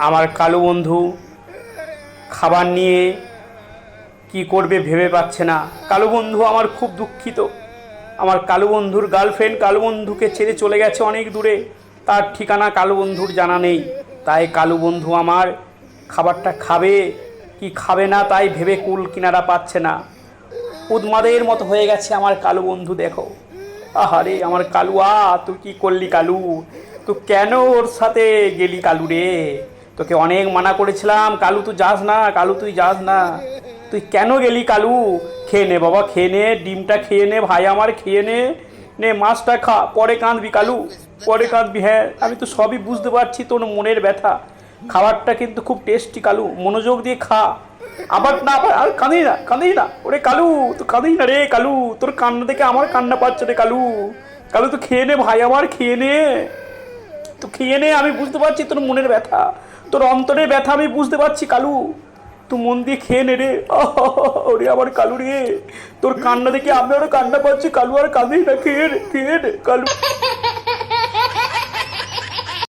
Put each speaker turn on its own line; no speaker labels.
আমার কালু বন্ধু খাবার নিয়ে কি করবে ভেবে পাচ্ছে না। কালু বন্ধু আমার খুব দুঃখিত। আমার কালু বন্ধুর গার্লফ্রেন্ড কালু বন্ধুকে ছেড়ে চলে গেছে অনেক দূরে, তার ঠিকানা কালু বন্ধুর জানা নেই। তাই কালু বন্ধু আমার খাবারটা খাবে কি খাবে না তাই ভেবে কুল কিনারা পাচ্ছে না। উন্মাদের মতো হয়ে গেছে আমার কালু বন্ধু। দেখো, আহারে আমার কালুয়া, তুই কি করলি কালু? তুই কেন ওর সাথে গেলি কালু রে? তোকে অনেক মানা করেছিলাম কালু, তুই যাস না কালু, তুই যাস না। তুই কেন গেলি কালু? খেয়ে নে বাবা, খেয়ে নে, ডিমটা খেয়ে নে ভাই আমার, খেয়ে নে, নে মাছটা খা, পরে কাঁদবি কালু, পরে কাঁদবি। হ্যাঁ, আমি তো সবই বুঝতে পারছি তোর মনের ব্যথা। খাবারটা কিন্তু খুব টেস্টি কালু, মনোযোগ দিয়ে খা। আবার না, আবার আর কাঁদিস না, কাঁদিস না ওরে কালু, তুই কাঁদিস না রে কালু, তোর কান্না দেখে আমার কান্না পাচ্ছে রে কালু। কালু তুই খেয়ে নে ভাই আমার, খেয়ে নে, তো খেয়ে নে। আমি বুঝতে পারছি তোর মনের ব্যথা, তোর অন্তরের ব্যথা আমি বুঝতে পারছি কালু। তুই মন দিয়ে খেয়ে নে রে। ওরে আমার কালু রে, তোর কান্না দেখে আমি আরো কান্না পাচ্ছি কালু, আর কাঁদিস না, খেয়ে নে, খেয়ে নে কালু।